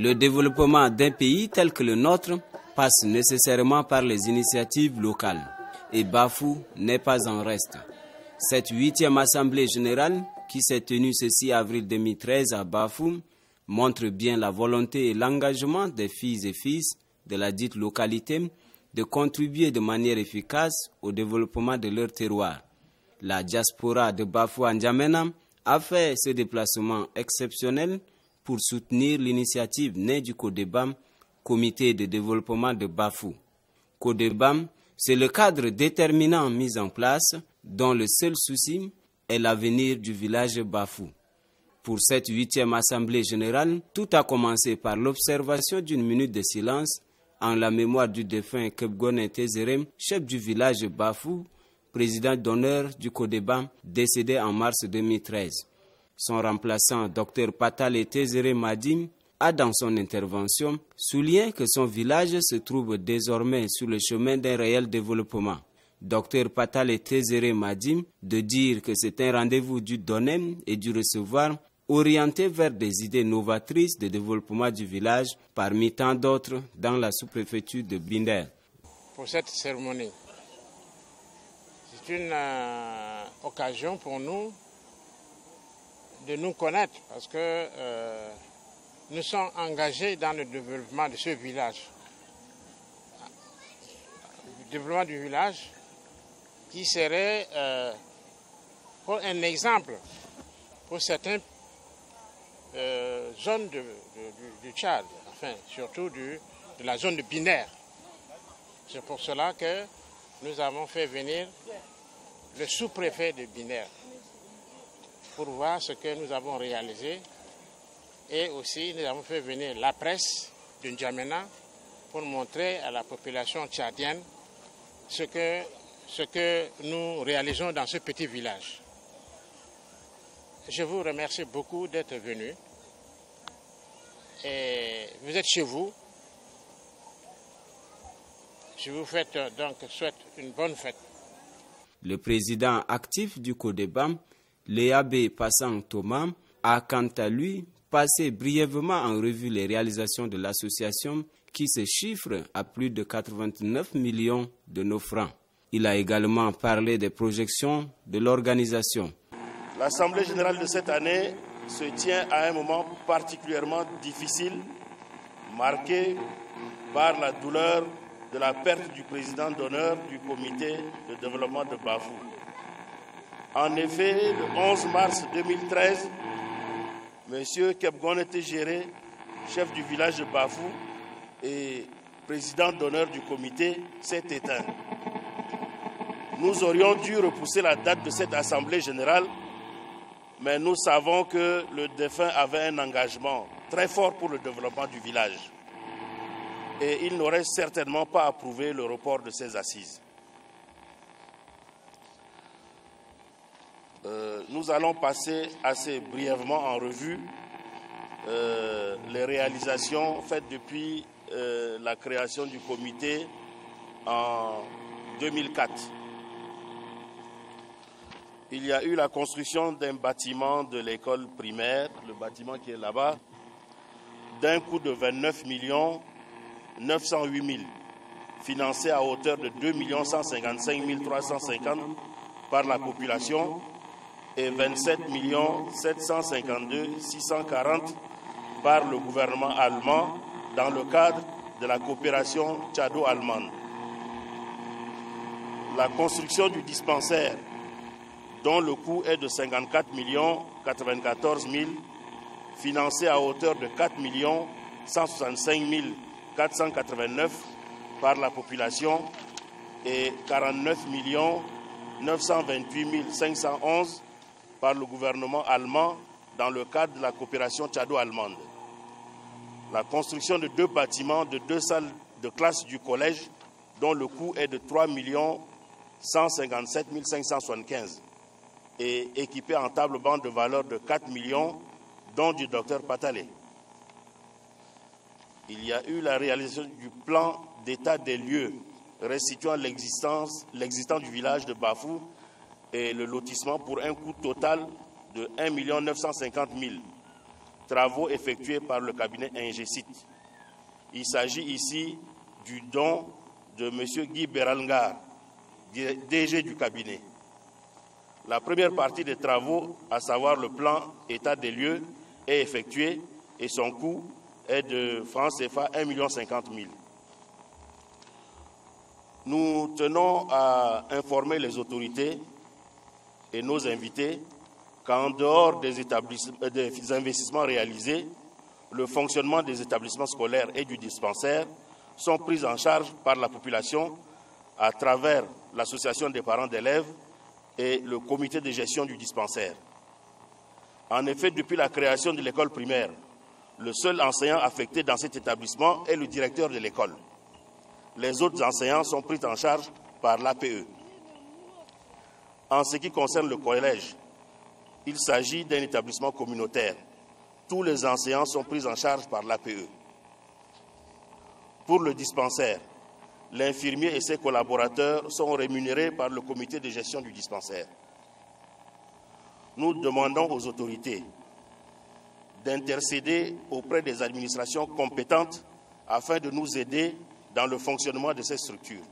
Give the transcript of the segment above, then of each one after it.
Le développement d'un pays tel que le nôtre passe nécessairement par les initiatives locales. Et Bafou n'est pas en reste. Cette 8e Assemblée générale, qui s'est tenue ce 6 avril 2013 à Bafou, montre bien la volonté et l'engagement des filles et fils de la dite localité de contribuer de manière efficace au développement de leur terroir. La diaspora de Bafou en N'Djamena a fait ce déplacement exceptionnel pour soutenir l'initiative née du CODEBAM, Comité de développement de Bafou. CODEBAM, c'est le cadre déterminant mis en place dont le seul souci est l'avenir du village Bafou. Pour cette 8e Assemblée générale, tout a commencé par l'observation d'une minute de silence en la mémoire du défunt Kebgone Tezerem, chef du village Bafou, président d'honneur du CODEBAM, décédé en mars 2013. Son remplaçant, Dr Patale Tezere Madim, a dans son intervention souligné que son village se trouve désormais sur le chemin d'un réel développement. Dr Patale Tezere Madim de dire que c'est un rendez-vous du donner et du recevoir orienté vers des idées novatrices de développement du village parmi tant d'autres dans la sous-préfecture de Binder. Pour cette cérémonie, c'est une occasion pour nous de nous connaître parce que nous sommes engagés dans le développement de ce village. Le développement du village qui serait pour un exemple pour certaines zones du Tchad, enfin surtout de la zone de Binaire. C'est pour cela que nous avons fait venir le sous-préfet de Binaire pour voir ce que nous avons réalisé. Et aussi, nous avons fait venir la presse de N'Djamena pour montrer à la population tchadienne ce que nous réalisons dans ce petit village. Je vous remercie beaucoup d'être venus. Et vous êtes chez vous. Je vous souhaite une bonne fête. Le président actif du CODEBAM, Léabé Passant Thomas, a quant à lui passé brièvement en revue les réalisations de l'association qui se chiffre à plus de 89 millions de nos francs. Il a également parlé des projections de l'organisation. L'Assemblée générale de cette année se tient à un moment particulièrement difficile, marqué par la douleur de la perte du président d'honneur du comité de développement de Bafou. En effet, le 11 mars 2013, M. Kebgone Tezere, chef du village de Bafou et président d'honneur du comité, s'est éteint. Nous aurions dû repousser la date de cette assemblée générale, mais nous savons que le défunt avait un engagement très fort pour le développement du village. Et il n'aurait certainement pas approuvé le report de ces assises. Nous allons passer assez brièvement en revue les réalisations faites depuis la création du comité en 2004. Il y a eu la construction d'un bâtiment de l'école primaire, le bâtiment qui est là-bas, d'un coût de 29 908 000, financé à hauteur de 2 155 350 par la population et 27 752 640 par le gouvernement allemand dans le cadre de la coopération tchado-allemande. La construction du dispensaire, dont le coût est de 54 094 000, financé à hauteur de 4 165 489 par la population et 49 928 511 par le gouvernement allemand dans le cadre de la coopération tchado-allemande. La construction de 2 bâtiments de 2 salles de classe du collège, dont le coût est de 3 157 575 et équipé en table-bande de valeur de 4 millions, dont du docteur Patale. Il y a eu la réalisation du plan d'état des lieux restituant l'existant du village de Bafou et le lotissement pour un coût total de 1 950 000. travaux effectués par le cabinet Ingesit. Il s'agit ici du don de M. Guy Beralngar, DG du cabinet. La première partie des travaux, à savoir le plan état des lieux, est effectuée et son coût est de francs CFA 1,50 million. Nous tenons à informer les autorités et nos invités qu'en dehors des investissements réalisés, le fonctionnement des établissements scolaires et du dispensaire sont pris en charge par la population à travers l'association des parents d'élèves et le comité de gestion du dispensaire. En effet, depuis la création de l'école primaire, le seul enseignant affecté dans cet établissement est le directeur de l'école. Les autres enseignants sont pris en charge par l'APE. En ce qui concerne le collège, il s'agit d'un établissement communautaire. Tous les enseignants sont pris en charge par l'APE. Pour le dispensaire, l'infirmier et ses collaborateurs sont rémunérés par le comité de gestion du dispensaire. Nous demandons aux autorités d'intercéder auprès des administrations compétentes afin de nous aider dans le fonctionnement de ces structures.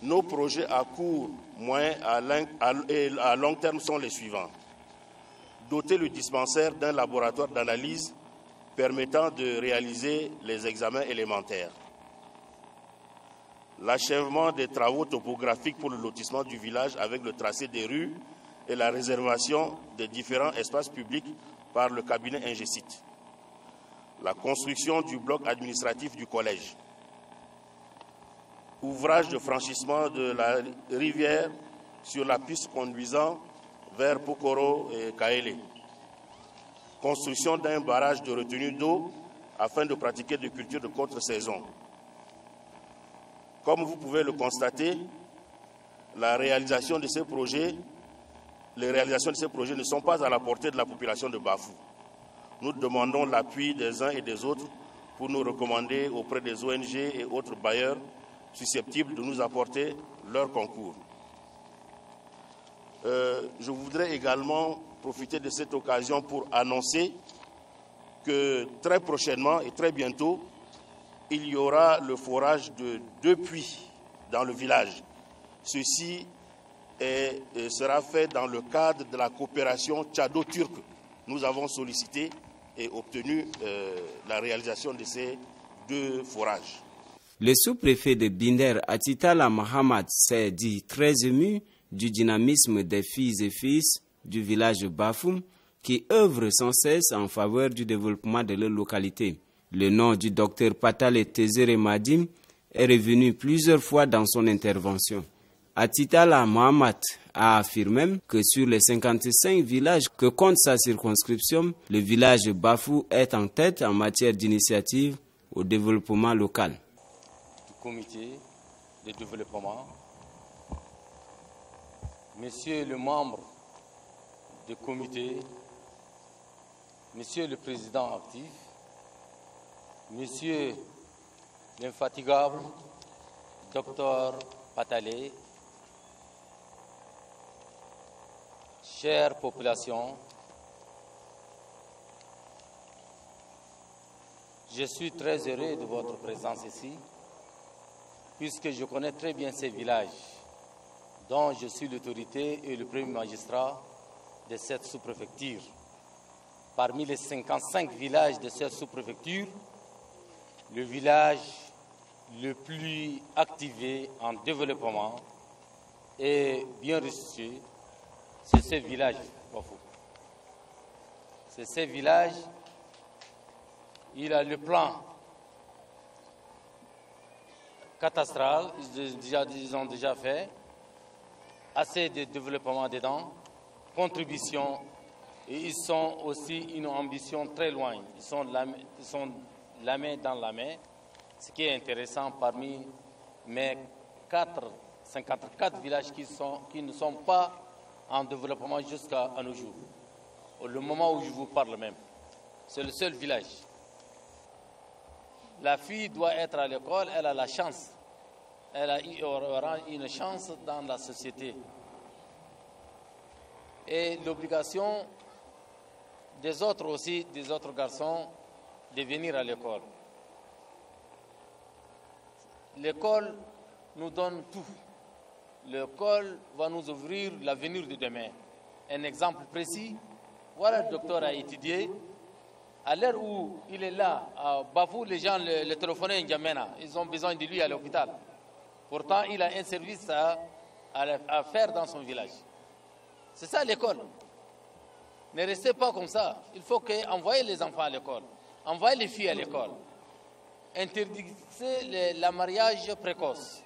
Nos projets à court, moyen et à long terme sont les suivants. Doter le dispensaire d'un laboratoire d'analyse permettant de réaliser les examens élémentaires. L'achèvement des travaux topographiques pour le lotissement du village avec le tracé des rues et la réservation des différents espaces publics par le cabinet Ingesit. La construction du bloc administratif du collège. Ouvrage de franchissement de la rivière sur la piste conduisant vers Pokoro et Kaélé. Construction d'un barrage de retenue d'eau afin de pratiquer des cultures de contre-saison. Comme vous pouvez le constater, les réalisations de ces projets ne sont pas à la portée de la population de Bafou. Nous demandons l'appui des uns et des autres pour nous recommander auprès des ONG et autres bailleurs susceptibles de nous apporter leur concours. Je voudrais également profiter de cette occasion pour annoncer que très prochainement et très bientôt, il y aura le forage de 2 puits dans le village. Ceci sera fait dans le cadre de la coopération tchado-turque. Nous avons sollicité et obtenu la réalisation de ces 2 forages. Le sous-préfet de Binder, Atitala Mahamad, s'est dit très ému du dynamisme des filles et fils du village Bafoum qui œuvrent sans cesse en faveur du développement de leur localité. Le nom du docteur Patale Tezere Madim est revenu plusieurs fois dans son intervention. Atitala Mohamed a affirmé que sur les 55 villages que compte sa circonscription, le village Bafou est en tête en matière d'initiative au développement local. Du comité de développement, Monsieur le membre du comité, Monsieur le président actif, Monsieur l'infatigable Docteur Patale, chère population, je suis très heureux de votre présence ici, puisque je connais très bien ces villages, dont je suis l'autorité et le premier magistrat de cette sous-préfecture. Parmi les 55 villages de cette sous-préfecture, le village le plus activé en développement et bien reçu, c'est ce village. C'est ce village, il a le plan catastral, ils ont déjà fait, assez de développement dedans, contribution, et ils ont aussi une ambition très loin. Ils sont la main dans la main. Ce qui est intéressant parmi mes 54 villages qui ne sont pas en développement jusqu'à nos jours. Le moment où je vous parle même, c'est le seul village. La fille doit être à l'école, elle a la chance. Elle aura une chance dans la société. et l'obligation des autres aussi, des autres garçons, de venir à l'école. L'école nous donne tout. L'école va nous ouvrir l'avenir de demain. Un exemple précis, voilà, le docteur a étudié. À l'heure où il est là, à Bafou, les gens le téléphonaient à N'Djamena. Ils ont besoin de lui à l'hôpital. Pourtant, il a un service à faire dans son village. C'est ça l'école. Ne restez pas comme ça. Il faut envoyer les enfants à l'école, envoyer les filles à l'école. Interdisez le mariage précoce.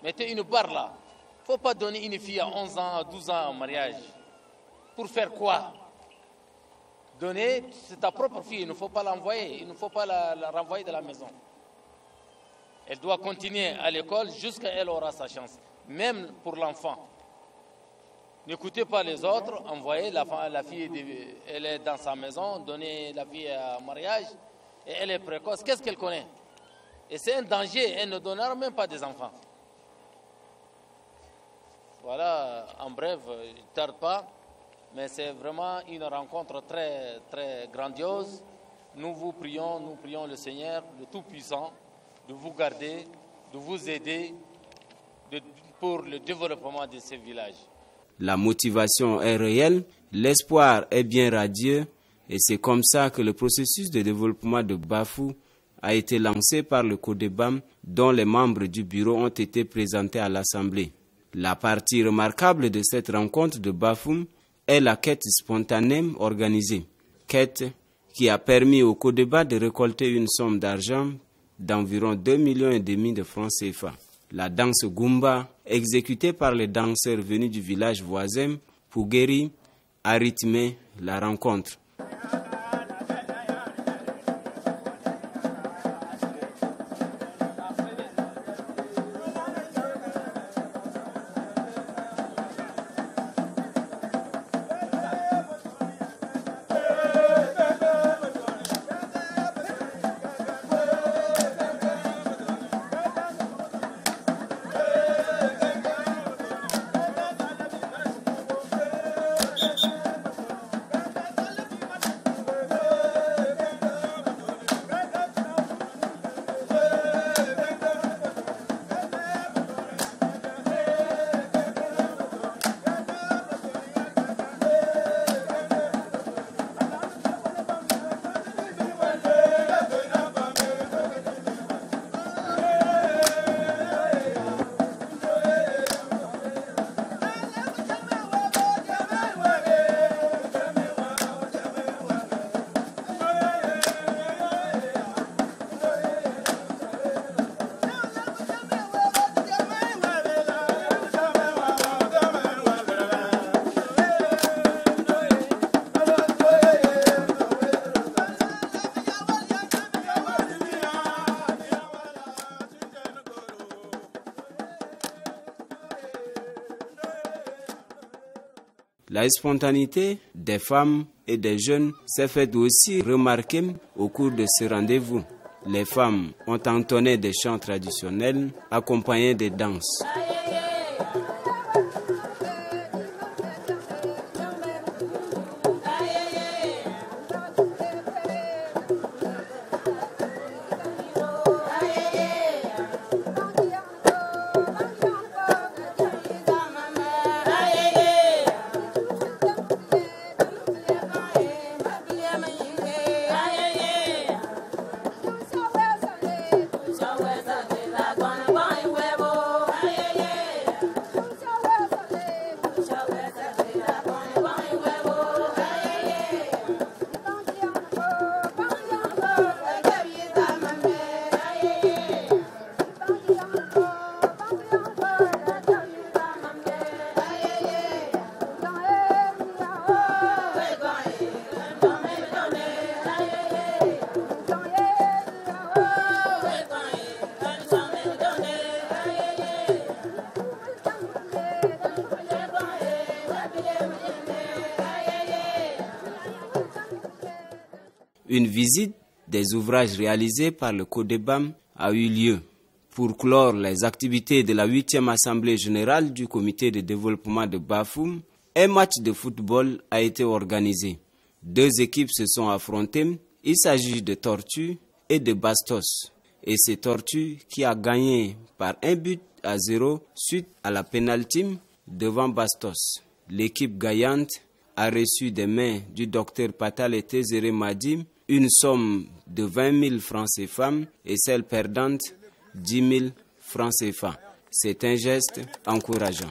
Mettez une barre là. Il ne faut pas donner une fille à 11 ans, à 12 ans en mariage. Pour faire quoi? Donner, c'est ta propre fille, il ne faut pas l'envoyer, il ne faut pas la renvoyer de la maison. Elle doit continuer à l'école jusqu'à elle aura sa chance, même pour l'enfant. N'écoutez pas les autres, envoyez la fille, elle est dans sa maison, donnez la fille à mariage, et elle est précoce, qu'est-ce qu'elle connaît? Et c'est un danger, elle ne donnera même pas des enfants. Voilà, en bref, je ne tarde pas, mais c'est vraiment une rencontre très, très grandiose. Nous prions le Seigneur, le Tout-Puissant, de vous garder, de vous aider pour le développement de ces villages. La motivation est réelle, l'espoir est bien radieux et c'est comme ça que le processus de développement de Bafou a été lancé par le CODEBAM dont les membres du bureau ont été présentés à l'Assemblée. La partie remarquable de cette rencontre de Bafou est la quête spontanée organisée. Quête qui a permis au CODEBA de récolter une somme d'argent d'environ 2,5 millions de francs CFA. La danse Goumba, exécutée par les danseurs venus du village voisin, Pougueri, a rythmé la rencontre. La spontanéité des femmes et des jeunes s'est faite aussi remarquer au cours de ce rendez-vous. Les femmes ont entonné des chants traditionnels accompagnés de danses. Une visite des ouvrages réalisés par le CODEBAM a eu lieu pour clore les activités de la 8e Assemblée générale du Comité de développement de Bafou. Un match de football a été organisé. 2 équipes se sont affrontées. Il s'agit de Tortue et de Bastos. Et c'est Tortue qui a gagné par 1-0 suite à la pénalty devant Bastos. L'équipe gagnante a reçu des mains du docteur Patal Tézéré Madi une somme de 20 000 francs CFA et celle perdante 10 000 francs CFA. C'est un geste encourageant.